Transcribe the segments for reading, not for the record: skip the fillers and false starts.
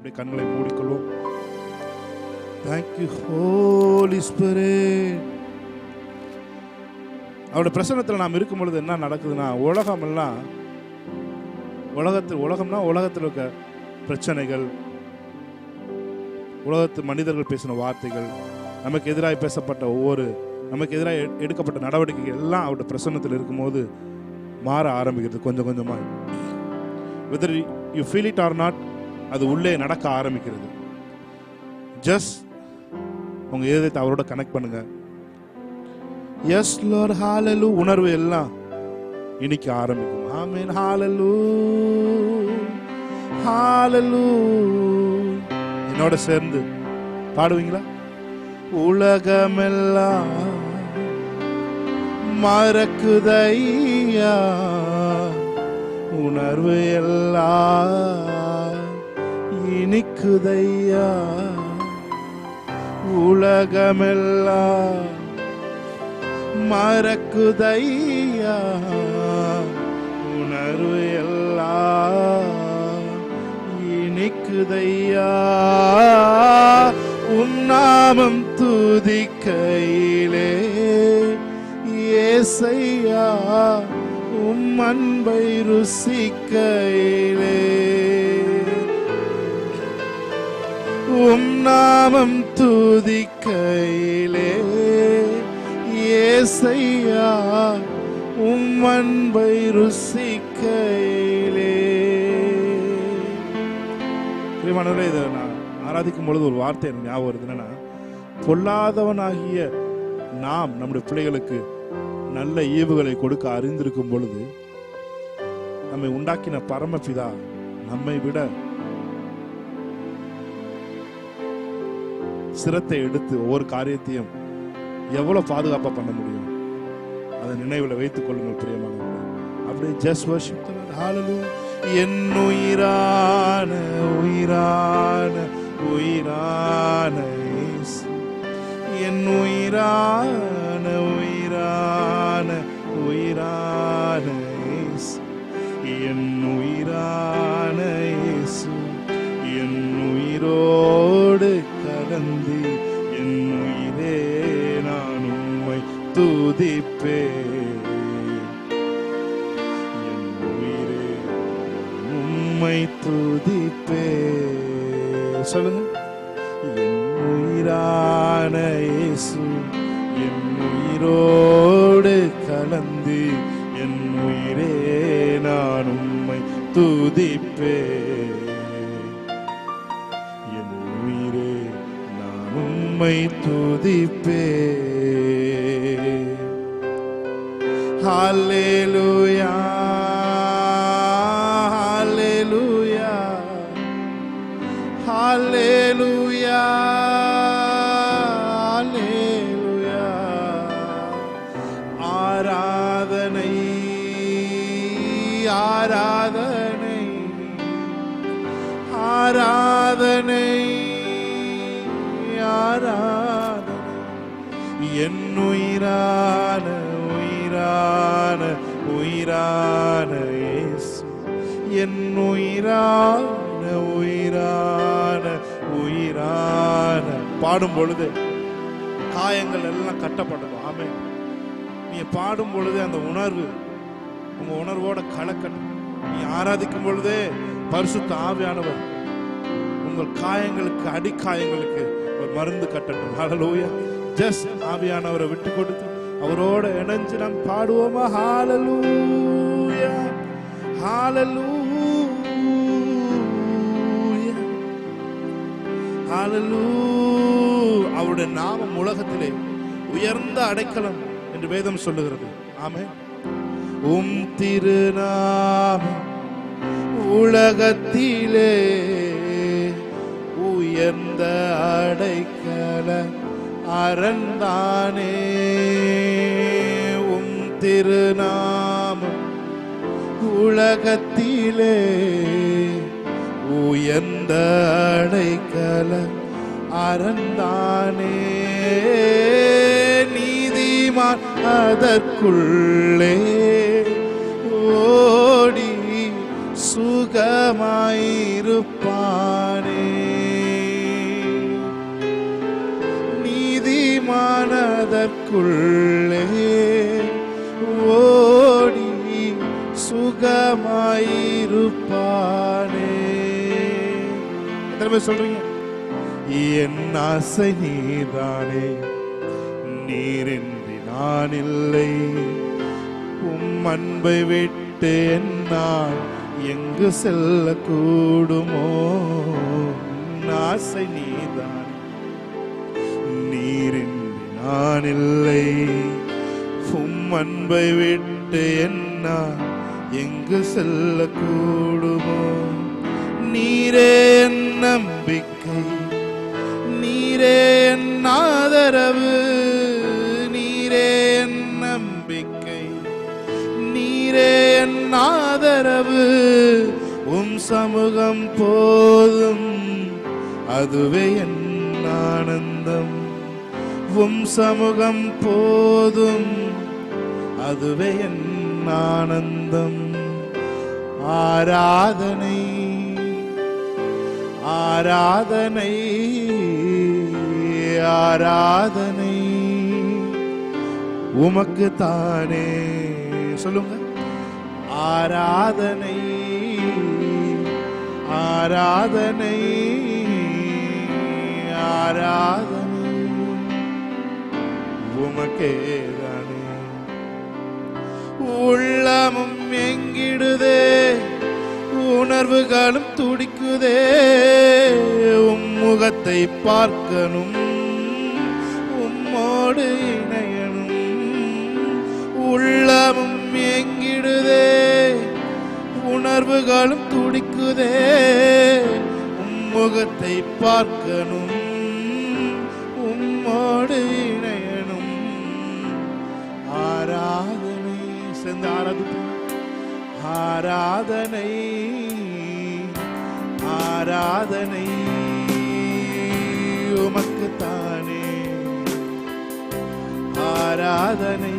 அப்படியே கண்களை மூடிக்கொள்வோம். Thank you Holy Spirit. அவருடைய பிரசன்னத்தில் நாம் இருக்கும் பொழுது என்ன நடக்குதுன்னா, உலகம்னா உலகத்தில் இருக்க பிரச்சனைகள், உலகத்து மனிதர்கள் பேசின வார்த்தைகள், நமக்கு எதிராக பேசப்பட்ட நமக்கு எதிராக எடுக்கப்பட்ட நடவடிக்கைகள் எல்லாம் அவருடைய பிரசன்னத்தில் இருக்கும்போது மாற ஆரம்பிக்கிறது கொஞ்சம் கொஞ்சமாக. whether you feel it or not, அது உள்ளே நடக்க ஆரம்பிக்கிறது. ஜஸ்ட் உங்க இதயத்தை அவரோட கனெக்ட் பண்ணுங்க. எஸ் லார்ட், ஹalleluya. உணர்வு எல்லாம் இன்னைக்கு ஆரம்பிக்கும். ஆமென், ஹalleluya, ஹalleluya. என்னோட சேர்ந்து பாடுவீங்களா? உலகமெல்லாம் மறக்குதையா, உணர்வு எல்லாம் இனிக்குதையா. உலகமெல்லாம் மறக்குதையா, உணர்வு எல்லாம் இனிக்குதையா. உம் நாமம் துதிக்கையிலே ஏசையா, உம் அன்பை ருசிக்கையிலே. உம் நாமம் துதிக்கையிலே ஏசையா, உம் அன்பை ருசிக்கையிலே. பிரியமானவர்களே, இதை நான் ஆராதிக்கும் பொழுது ஒரு வார்த்தை எனக்கு ஞாபகம் வருது. என்னன்னா, பொல்லாதவனாகிய நாம் நம்முடைய பிள்ளைகளுக்கு நல்ல ஈவுகளை கொடுக்க அறிந்திருக்கும் பொழுது, நம்மை உண்டாக்கின பரமபிதா நம்மை விட சிரத்தை எடுத்து ஒவ்வொரு காரியத்தையும் எவ்வளவு பாதுகாப்பா பண்ண முடியும், அதை நினைவில் வைத்துக் கொள்ளுங்கள் பிரியமானவர்களே. அப்படியே ஜஸ்ட் வர்ஷிப் தி லார்ட். ஹalleluya. என் உயிரான உயிரான உயிரான இயேசு, என் உயிரான உயிரான உயிரான இயேசு, என் உயிரான இயேசு, என் உயிரோடு கலந்து என் உயிரே நான் உம்மை துதிப்பேன். என் உயிரே உம்மை துதிப்பேன். சொல்லுங்க. என் உயிரான இயேசு, என் உயிரோடு கலந்து என் உயிரே நான் உம்மை துதிப்பேன். என் உயிரே நான் உம்மை துதிப்பேன். ஹalleluya, ஹalleluya, ஹalleluya, ஹalleluya. ஆராதனை ஆராதனை ஆராதனை ஆராதனை. என் உயிரான உயிரான உயிரான இயேசு, என் உயிரான உயிரான உயிரான. பாடும் பொழுது காயங்கள் எல்லாம் கட்டப்படும். ஆமென். நீ பாடும் பொழுது அந்த உணர்வு உங்க உணர்வோட கலக்கட்டும். நீ ஆராதிக்கும் பொழுதே பரிசுத்த ஆவியானவர் உங்கள் காயங்களுக்கு, அடிக்காயங்களுக்கு ஒரு மருந்து கட்டட்டும். ஹalleluya. ஜஸ்ட் ஆவியானவரை விட்டு கொடுத்து அவரோட இணைஞ்சு நாம் பாடுவோமா? ஹalleluya, ஹalleluya, ஹalleluya. அவருடைய நாமம் உலகத்திலே உயர்ந்த அடைக்கலம் என்று வேதம் சொல்லுகிறது. ஆமென். உம் திருநாமம் உலகத்திலே உயர்ந்த அடைக்கலம் அரண்தானே. உம் திருநாமம் உலகத்திலே உயர்ந்த அடைக்கலம் அரண்தானே. நீதிமான் அதற்குள்ளே ஓடி சுகமாயிருப்பானே. அதற்குள்ளே ஓடி சுகமாயிருப்பானே. எத்தனை பேர் சொல்றீங்க? என் ஆசை நீதானே, நீரின்றி நான் இல்லை, உம் அன்பை விட்டு என்னால் எங்கு செல்ல கூடுமோ. ஆசை நீதான், நீரின்றி நான் இல்லை, உம் அன்பை விட்டு என்னால் எங்கு செல்ல கூடுமோ. நீரே என் நம்பிக்கை, நீரே என் ஆதரவு, நீரே என் நம்பிக்கை, நீரே என் ஆதரவு. உம் சமூகம் போதும், அதுவே என் ஆனந்தம். உம் சமூகம் போதும், அதுவே என் ஆனந்தம். ஆராதனை ஆராதனை ஆராதனை உமக்கு தானே. சொல்லுங்க. ஆராதனை ஆராதனை ஆராதனை உமக்கே தானே. உள்ளமும் எங்கிடுதே, உணர்வுகளும் துடிக்குதே, உம் முகத்தை பார்க்கணும், உம்மோடு இணையணும். உள்ளமும் எங்கிடுதே, உணர்வுகளும் துடிக்குதே, உம் முகத்தை பார்க்கணும், உம்மோடு இணையணும். ஆராதனை சேர்ந்து ஆராதிப்போம். ஆராதனை ஆராதனை உமக்கு தானே. ஆராதனை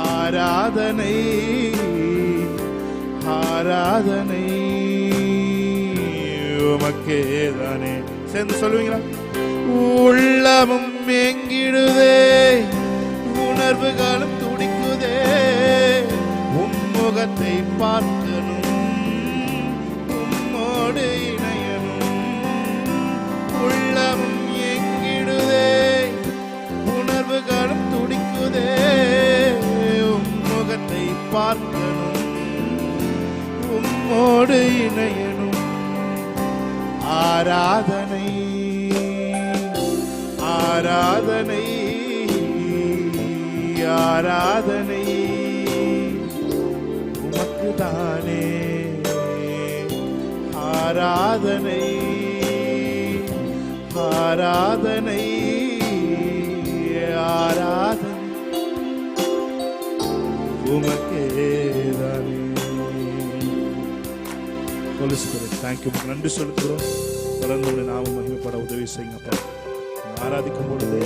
ஆராதனை ஆராதனை உமக்கே தானே. சேர்ந்து சொல்லுவீங்களா? உள்ளமும் எங்கிடுதே, உணர்வுகளும் துடிக்குதே, முகத்தை பார்க்கணும், உம்மோடு இணையணும். உள்ளமும் எங்கிடுதே, உணர்வுகளும் துடிக்குதே, உம் முகத்தை பார்க்கணும், உம்மோடு இணையணும். ஆராதனை ஆராதனை ஆராதனை உமக்கு தானே. ஆராதனை ஆராதனை ஆராதனை உமக்கே தானே. தேங்க்யூ, நன்றி சொல்லுகிறோம். தொடர்ந்து நாம மகிமைப்பட உதவி செய்யுங்கப்பா. ஆராதிக்கும் பொழுதே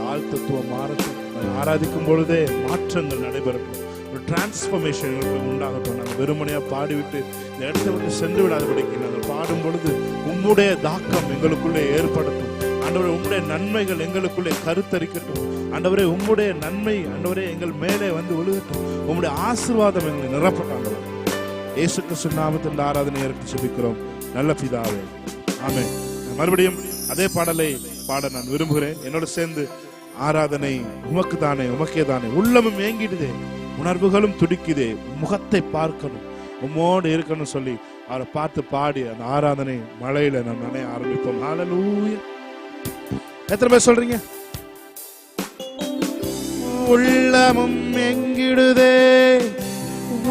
ஆள் தத்துவம் மாறட்டும், ஆராதிக்கும் பொழுதே மாற்றங்கள் நடைபெறட்டும், ஒரு டிரான்ஸ்ஃபர்மேஷன் உண்டாகட்டும். நாங்கள் வெறுமனையா பாடிவிட்டு இந்த இடத்தை விட்டு சென்று விடாதபடிக்கு நாங்கள் பாடும் பொழுது உம்முடைய தாக்கம் எங்களுக்குள்ளே ஏற்படட்டும். ஆண்டவரே, உம்முடைய நன்மைகள் எங்களுக்குள்ளே கருத்தரிக்கட்டும். ஆண்டவரே, உம்முடைய நன்மை ஆண்டவரே எங்கள் மேலே வந்து விழுகட்டும். உம்முடைய ஆசீர்வாதம் எங்களை நிரப்பட்டும். ஆண்டவரே, இயேசு கிறிஸ்து நாமத்தில் ஆராதனை ஏற்று ஜெபிக்கிறோம் நல்ல பிதாவே, ஆமென். மறுபடியும் அதே பாடலை பாட நான் விரும்புகிறேன். என்னோட சேர்ந்து ஆராதனை உமக்கு தானே, உமக்கே தானே. உள்ளமும் ஏங்கிடுதே, உணர்வுகளும் துடிக்குதே, முகத்தை பார்க்கணும், உம்மோடு இருக்கணும் சொல்லி அவரை பார்த்து பாடி அந்த ஆராதனை மழையில நம்ம நினைய ஆரம்பிப்போம். ஹல்லேலூயா. எத்தனை பேர் சொல்றீங்க? உள்ளமும் எங்கிடுதே,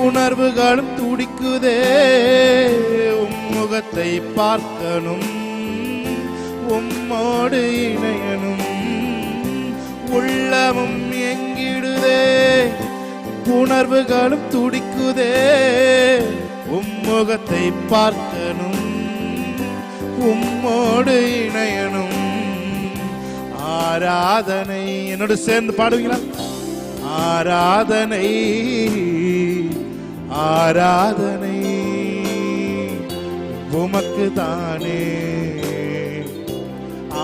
உணர்வுகளும் துடிக்குதே, உம் முகத்தை பார்க்கணும், உம்மோடு இணையணும். உள்ளமும் எங்கிடுதே, உணர்வுகளும் துடிக்குதே, உம் முகத்தை பார்க்கணும், உம்மோடு இணையணும். ஆராதனை என்னோடு சேர்ந்து பாடுவீங்களா? ஆராதனை ஆராதனை உமக்கு தானே.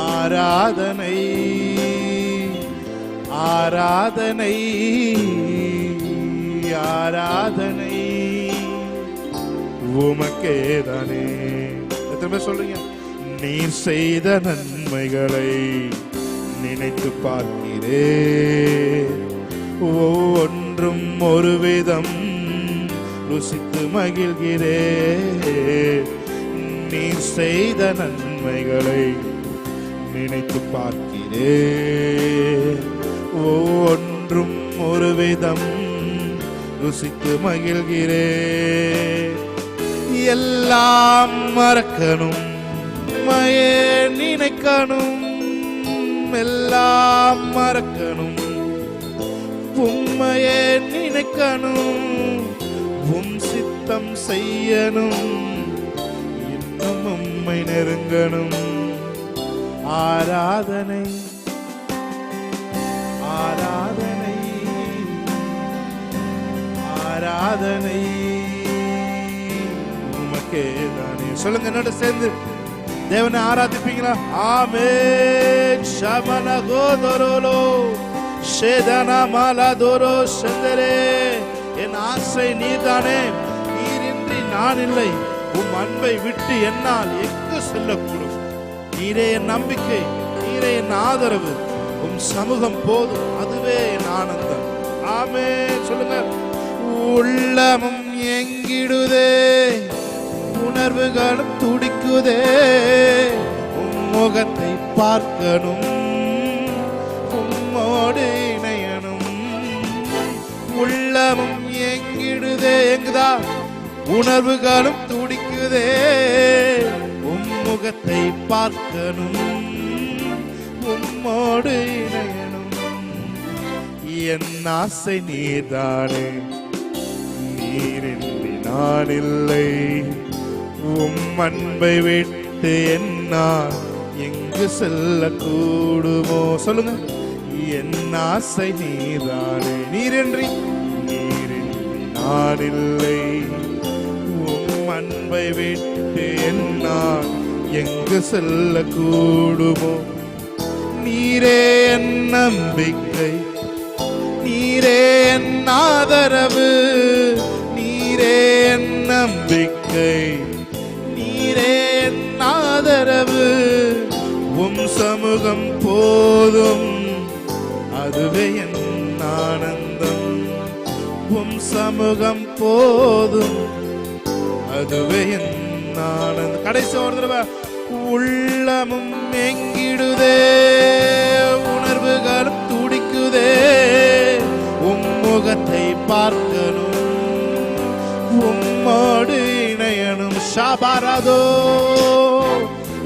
ஆராதனை ஆராதனை ஆராதனை உமக்கேதானே. எத்தனை சொல்றீங்க? நீர் செய்த நன்மைகளை நினைத்து பார்க்கிறேன், ஒவ்வொன்றும் ஒரு விதம் ருசித்து மகிழ்கிறேன். நீர் செய்த நன்மைகளை நினைத்து பார்க்கிறேன், ஒவ்வொன்றும் ஒரு விதம் ருசித்து மகிழ்கிறேன். எல்லாம் மறக்கணும் உம்மையே நினைக்கணும், எல்லாம் மறக்கணும் உம்மையே நினைக்கணும், உம் சித்தம் செய்யணும், இன்னும் உம்மை நெருங்கணும். ஆராதனை ஆராதனை ஆராதனை உமக்கேதானே. சொல்லுங்க என்னோட சேர்ந்து தேவனை ஆராதிப்பீங்களா? ஆமென். ஷமன கோதரோலோ ஷேதனா மாலாதோரோ சந்தரே. என் ஆசை நீர்தானே, நீரின்றி நான் இல்லை. உம் அன்பை விட்டு என்னால் எங்கு செல்லக்கூடும். நீரே என் நம்பிக்கை, நீரே என் ஆதரவு. உம் சமூகம் போதும், அதுவே என் ஆனந்தம். ஆமென். சொல்லுங்க. உள்ளமும் எங்கிடுதே, உணர்வுகளும் துடிக்குதே, உம் முகத்தை பார்க்கணும், உம்மோடு இணையணும். உள்ளமும் எங்கிடுதே, எங்குதா? உணர்வுகளும் துடிக்குதே, உம் முகத்தை பார்க்கணும், உம்மோடு இணையணும். என் ஆசை நீர்தானே, நீரின்றி நான் இல்லை. உம் அன்பை விட்டு என்னால் எங்கு செல்ல கூடுமோ? சொல்லுங்க. என் ஆசை நீர்தானே, நீரின்றி நான் இல்லை. உம் அன்பை விட்டு என்னால் எங்கு செல்ல கூடுமோ? நீரே என் நம்பிக்கை, நீரே என் ஆதரவு, நீரே என் நம்பிக்கை, நீரே என் ஆதரவு. உம் சமூகம் போதும், அதுவே என் ஆனந்தம். உம் சமூகம் போதும், அதுவே என் ஆனந்தம். கடைசி ஒரு தடவை. உள்ளமும் எங்கிடுதே, உணர்வுகளும் துடிக்குதே, உம் முகத்தை பார்க்கணும், உம்மோடு இணையணும். ஷாபாராதோ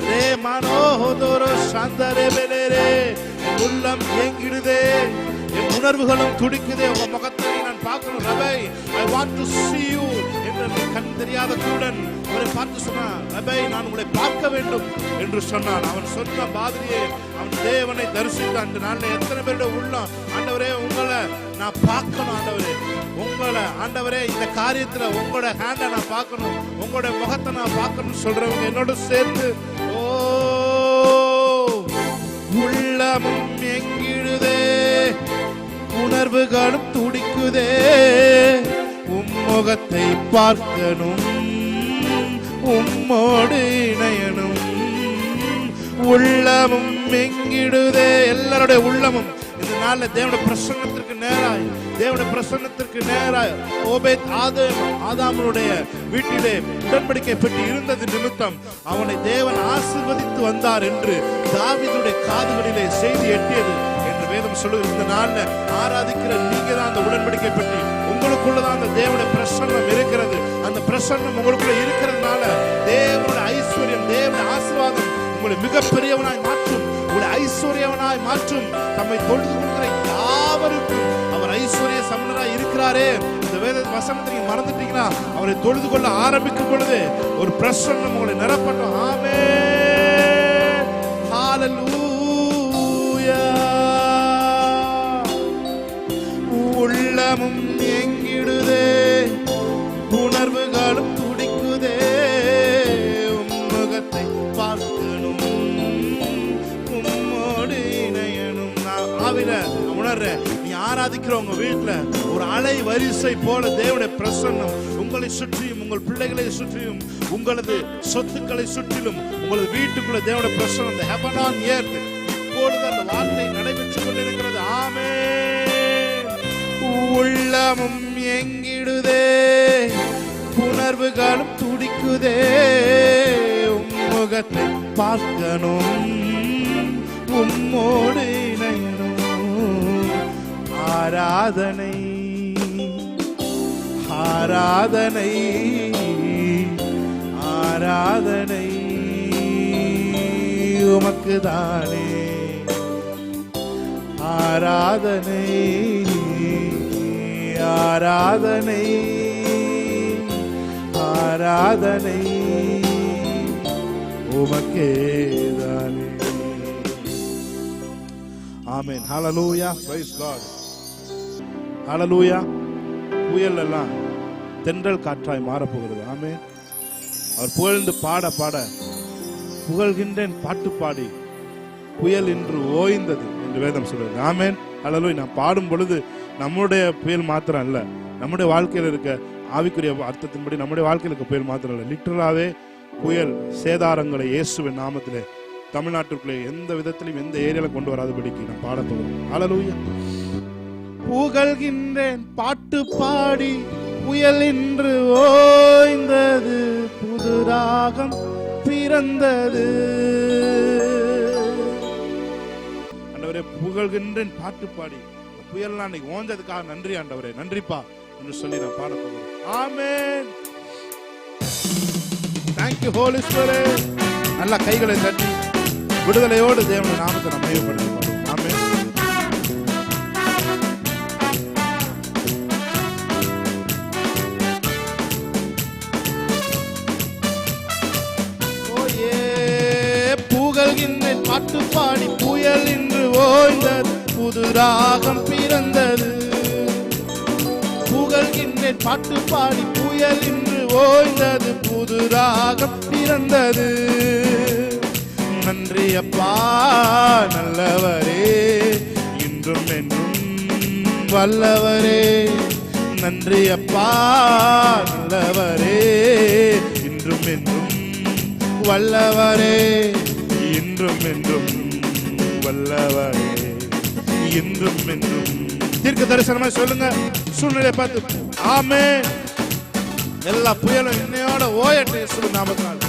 ரே மனோஹோதோரோ சாந்தரே பெலேரே. உள்ளம் ஏங்கிடுதே, என் உணர்வுகளும் துடிக்குதே, உங்க முகத்தை நான் பார்க்கணும். ரபை, I want to see you என்று கண் தெரியாத குருடன் அவரை பார்த்து சொன்னான். ரபை, நான் உங்களை பார்க்க வேண்டும் என்று சொன்னான். அவன் சொன்ன மாதிரியே அவன் தேவனை தரிசித்தான். அந்த நாளில் எத்தனை பேருடைய உள்ளம், ஆண்டவரே உங்களை நான் பார்க்கணும், ஆண்டவரே உங்களை, ஆண்டவரே இந்த காரியத்துல உங்களோட ஹேண்டை நான் பார்க்கணும், உங்களோட முகத்தை நான் பார்க்கணும் சொல்றவங்க என்னோட சேர்ந்து ஓ உள்ளமும் எங்கிடுதே, உணர்வுகளும் துடிக்குதே, உம் முகத்தை பார்க்கணும், உம்மோடு இணையணும். உள்ளமும் எங்கிடுதே. எல்லாருடைய உள்ளமும் இந்த நாள்ல தேவனுடைய பிரசன்னத்திற்கு நேராய், தேவனுடைய பிரசன்னத்திற்கு நேராய். ஓபேத் ஆதாமுடைய வீட்டிலே உடன்படிக்கை பெட்டி இருந்தது நிமித்தம் அவனை தேவன் ஆசீர்வதித்து வந்தார் என்று தாவீதுடைய காதுகளிலே செய்தி எட்டியது என்று வேதம் சொல்லுது. இந்த நாள்ல ஆராதிக்கிற நீங்க தான் அந்த உடன்படிக்கை பெட்டி, உங்களுக்குள்ளதான் அந்த தேவனுடைய பிரசன்னம் இருக்கிறது. அந்த பிரசன்னம் உங்களுக்குள்ள இருக்கிறதுனால தேவனுடைய ஐஸ்வர்யம், தேவனுடைய ஆசீர்வாதம் உங்களை மிகப்பெரியவனாய் மாற்றும், உங்களை ஐஸ்வர்யவனாய் மாற்றும். தம்மை தொழுது கொள்கிற யாவருக்கும் அவர் ஐஸ்வர்ய சம்பந்தராய் இருக்கிறாரே. இந்த வேத வசனத்தை நீங்க மறந்துட்டீங்கன்னா அவரை தொழுது கொள்ள ஆரம்பிக்கும் பொழுது ஒரு பிரசன்னம் உங்களை நிரப்பட்டும். ஆமென். ஹல்லேலூயா. உள்ளமும் எங்கிடுதே, உணர்வுகளும் துடிக்குதே, உம் முகத்தை பார்க்கணும், உம்மோடு இணையணும். நான் ஆவில உணர்ற, நீ ஆராதிக்கிற உங்க வீட்டுல ஒரு அலை வரிசை போல தேவனுடைய பிரசன்னம் உங்களை சுற்றியும், உங்கள் பிள்ளைகளை சுற்றியும், உங்களது சொத்துக்களை சுற்றிலும், உங்களது வீட்டுக்குள்ள தேவனுடைய பிரசன்னம் the heaven on earth இப்பொழுது அந்த வார்த்தை நடைபெற்றுக் கொண்டிருக்கிறது. ஆமென். உள்ளமும் எங்கிடுதே, உணர்வுகளும் துடிக்குதே, முகத்தை பார்க்கணும், உம்மோடு இணையணும். ஆராதனை ஆராதனை ஆராதனை உமக்கு தானே, ஆராதனை ஆராதனை ஆராதனை உமக்கே தானே. Amen. Hallelujah. Praise God. Hallelujah. புயல் எல்லாம் தென்றல் காற்றாய் மாறப்போகிறது. ஆமென். அவர் புகழ்ந்து பாட பாட புகழ்கின்றேன் பாட்டு பாடி புயல் இன்று ஓய்ந்தது என்று வேதம் சொல்றது. ஆமென். ஹல்லேலூயா. நான் பாடும் பொழுது நம்முடைய புயல் மாத்திரம் அல்ல, நம்முடைய வாழ்க்கையில் இருக்க ஆவிக்குரிய அர்த்தத்தின்படி நம்முடைய வாழ்க்கையில் இருக்க புயல் மாத்திரம் அல்ல, லிட்டரலாவே புயல் சேதாரங்களை இயேசுவின் நாமத்திலே தமிழ்நாட்டுக்குள்ளே எந்த விதத்திலும் எந்த ஏரியால கொண்டு வராதபடிக்கு நான் பாட போகிறேன். ஹல்லேலூயா. புகழ்கின்றேன் பாட்டு பாடி புயல் இன்று ஓய்ந்தது, புது ராகம் பிறந்தது. ஆண்டவரே, புகழ்கின்றேன் பாட்டு பாடி புயல்லாம் இன்னைக்கு ஓஞ்சதுக்காக நன்றி ஆண்டவரே, நன்றிப்பா என்று சொல்லி நான் பாட போகிறேன். ஆமென். Thank you Holy Spirit. நல்ல கைகளை தட்டி விடுதலையோடு தேவனுடைய நாமத்தை நாம் மகிமைப்படுத்தி பாடுவோம். ஆமென். புகழ்கின்றேன் பாட்டு பாடி புயல் இன்று ஓய்ந்தது, புது ராகம் பிறந்தது. புகழ்கின்றேன் பாட்டு பாடி புயல் இன்று ஓய்ந்தது, புது ராகம் பிறந்தது. நன்றி அப்பா நல்லவரே, இன்றும் என்றும் வல்லவரே. நன்றி அப்பா நல்லவரே, இன்றும் என்றும் வல்லவரே. இன்றும் என்றும் வல்லவரே, இன்றும் என்றும். தீர்க்க தரிசனமா சொல்லுங்க சூழ்நிலை பார்த்து. ஆமென். எல்லா புயலும் என்னையோட ஓயட்டு இயேசுவின் நாமத்தால்.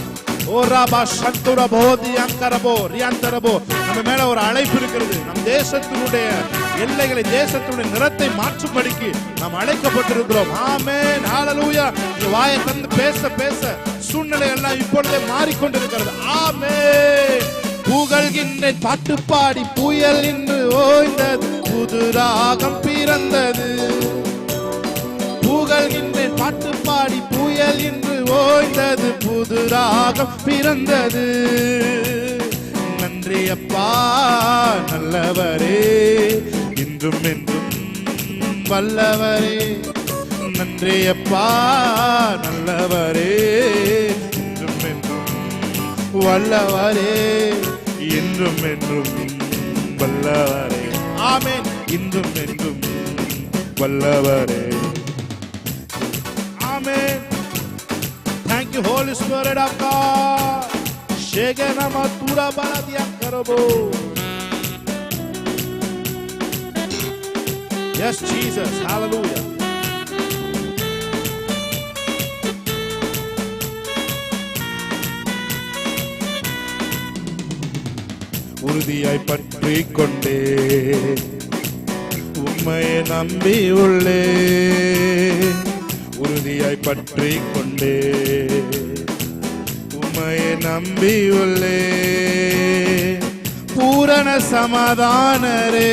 ஓ ராபா சந்துரா போதி அங்கரபோ ரியாந்தரபோ. நம்ம மேல ஒரு அழைப்பு இருக்கிறது. நம் தேசத்தினுடைய எல்லைகளை, தேசத்தினுடைய நிறத்தை மாற்றும்படிக்கு நாம் அழைக்கப்பட்டிருக்கிறோம். ஆமென். ஹல்லேலூயா. இந்த வாயை தந்து பேச பேச சூழ்நிலை எல்லாம் இப்பொழுதே மாறிக்கொண்டிருக்கிறது. ஆமென். புகழ்கின்றேன் பாட்டு பாடி புயல் இன்று ஓய்ந்தது, புது ராகம் பிறந்தது. புகழ்கின்றேன் பாட்டு பாடி புயல் இன்று ஓய்ந்தது, புது ராகம் பிறந்தது. நன்றி அப்பா நல்லவரே, இன்றும் என்றும் வல்லவரே. நன்றி அப்பா நல்லவரே, இன்றும் என்றும் வல்லவரே. இன்றும் என்றும் வல்லவரே. ஆமென். இன்றும் என்றும் வல்லவரே. Amen. Thank you Holy Spirit of God. Shegana matura baladia karabo. Yes Jesus. Hallelujah. உறுதியாய் பற்றிக் கொண்டே உம்மையை நம்பி உள்ளே. உறுதியாய் பற்றிக் கொண்டே உம்மையை நம்பி உள்ளே. பூரண சமாதானரே,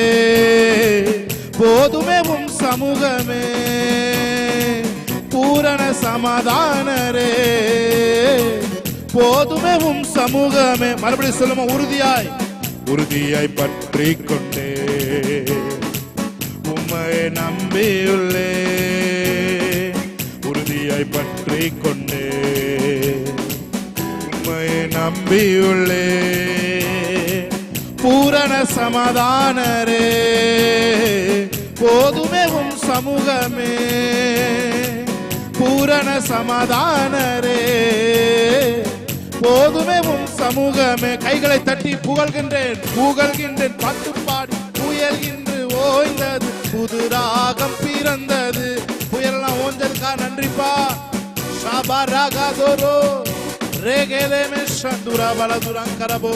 போதுமே உம் சமூகமே. பூரண சமாதானரே, போதுமே உம் சமூகமே. மறுபடியும் சொல்லுமா, உறுதியாய் உறுதியாய் பற்றிக் கொண்டே உம்மையை நம்பியுள்ளே. உறுதியாய் பற்றிக் கொண்டே உம்மையை நம்பியுள்ளே. பூரண சமாதானரே போதுமே உம் சமூகமே. பூரண சமாதானரே போதுமே உம் சமூகமே. கைகளை தட்டி புகழ்கின்றேன் புகழ்கின்றேன், பாட்டு பாடி புயல் இன்று ஓய்ந்தது, புது ராகம் பிறந்தது. புயல்லாம் ஓஞ்சதுக்கா நன்றிப்பா. ஷாபா ராகாதோரோ ரேகேலே மெஷந்துரா பலதுரங்கரபோ.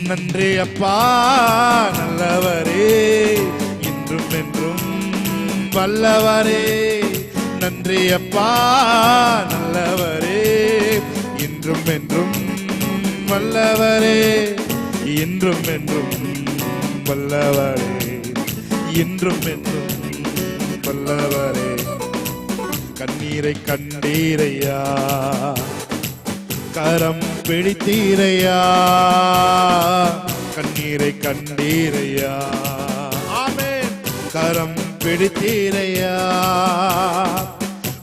நன்றி அப்பா நல்லவரே, இன்றும் என்றும் வல்லவரே. நன்றி அப்பா நல்லவரே, இன்றும் என்றும் வல்லவரே. இன்றும் என்றும் வல்லவரே, இன்றும் என்றும் வல்லவரே. கண்ணீரை கண்டீரையா, கரம் பிடித்தீரையா. கண்ணீரை கண்டீரையா, ஆமென். கரம் பிடித்தீரையா,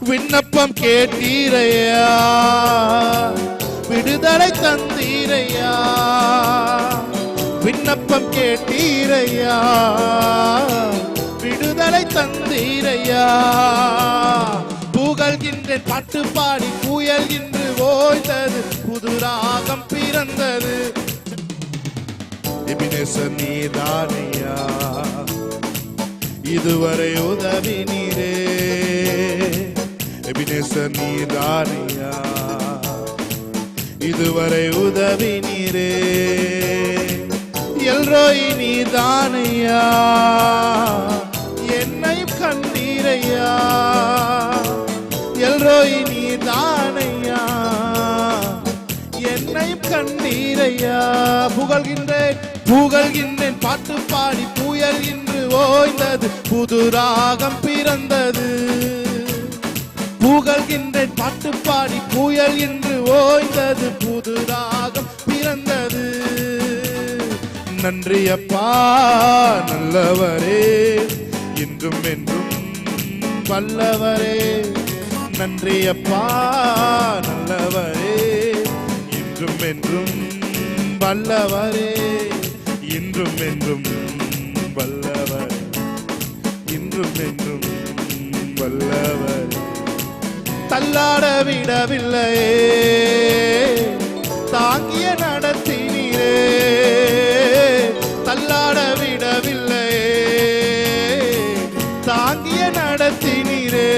விண்ணப்பம் கேட்டீரையா, விடுதலை தந்தீரையா. விண்ணப்பம் கேட்டீரையா, விடுதலை தந்தீரையா. புகழ்கின்றேன் பாட்டு பாடி புயல் இன்று ஓய்ந்தது, புது ராகம் பிறந்தது. எபினேசர் நீதானையா, இதுவரை உதவி நீரே. எபினேசர் நீதானையா, இதுவரை உதவி நீரே. எல்ரோய் நீதானையா, என்னையும் கண்டீரையா. எல்ரோய் நீதானையா, என்னையும் கண்டீரையா. புகழ்கின்றேன் புகழ்கின்றேன் பாட்டு பாடி புயல் இன்று ஓய்ந்தது, புது ராகம் பிறந்தது. புகழ்கின்றேன் பாட்டு பாடி புயல் இன்று ஓய்ந்தது, புது ராகம் பிறந்தது. நன்றி அப்பா நல்லவரே, இன்றும் என்றும் வல்லவரே. நன்றி அப்பா நல்லவரே, இன்றும் என்றும் வல்லவரே. இன்றும் என்றும் வல்லவரே, இன்றும் என்றும் வல்லவரே. தள்ளாட விடவில்லையே, தாங்கிய நடத்தினீரே. தள்ளாட விடவில்லையே, தாங்கிய நடத்தினீரே.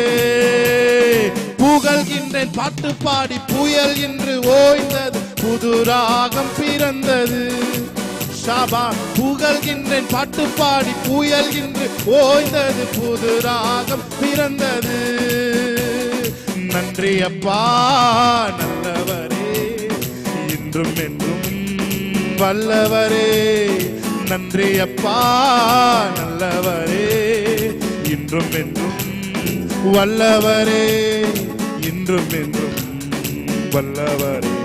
புகழ்கின்றேன் பாட்டு பாடி புயல் இன்று ஓய்ந்தது, புது ராகம் பிறந்தது. ஷாபா புகழ்கின்றேன் பாட்டு பாடி புயல் இன்று ஓய்ந்தது, புது ராகம் பிறந்தது. நன்றி அப்பா நல்லவரே, இன்றும் என்றும் வல்லவரே. நன்றி அப்பா நல்லவரே, இன்றும் என்றும் வல்லவரே. இன்றும் என்றும் வல்லவரே,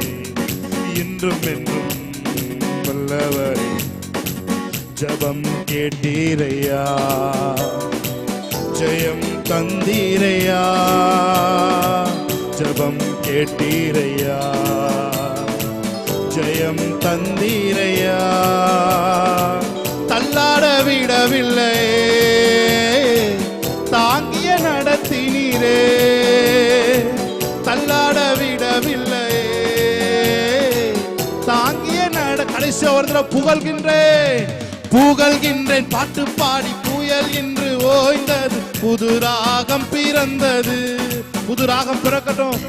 இன்றும் என்றும் வல்லவரே. ஜபம் கேட்டீரையா, ஜெயம் தந்தீரையா. ஜபம் கேட்டீரையா, ஜெயம் தந்தீரையா. தள்ளாட விடவில்லை, தாங்கிய நடத்தினீரே. தள்ளாட விடவில்லை, தாங்கிய கடைசி ஒரு தடவை புகழ்கின்றேன் புகழ்கின்றேன் பாட்டு பாடி புயல் இன்று ஓய்ந்தது, புது ராகம் பிறந்தது. புது ராகம் பிறக்கட்டும்.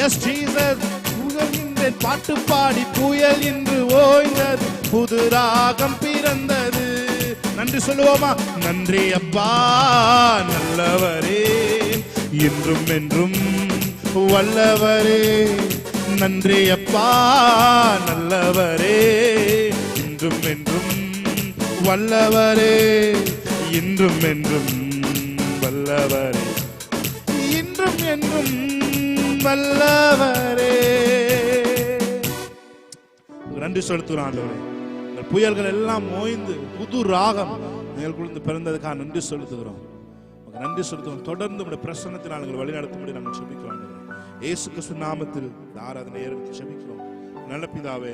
S Jesus. புகழ்கின்றேன் பாட்டு பாடி புயல் இன்று ஓய்ந்தது, புது ராகம் பிறந்தது. நன்றி சொல்லுவோமா? நன்றி அப்பா நல்லவரே, இன்றும் என்றும் வல்லவரே. நன்றி அப்பா நல்லவரே, இன்றும் என்றும் வல்லவரே. இன்றும் என்றும் வல்லவரே, இன்றும் என்றும் வல்லவரே. நன்றி செலுத்துகிறோம் ஆண்டவரே. இந்த புயல்கள் எல்லாம் ஓய்ந்து புது ராகம் எங்களுக்குள்ள பிறந்ததுக்காக நன்றி செலுத்துகிறோம். நன்றி செலுத்துகிறோம். தொடர்ந்து உடைய பிரசன்னத்தில் நாங்கள் வழிநடத்தும்படி நாங்கள் செபிக்கிறோம். இயேசு கிறிஸ்து நாமத்தில் ஆராதனை ஏறெடுத்து செபிக்கிறோம் நல்ல பிதாவே.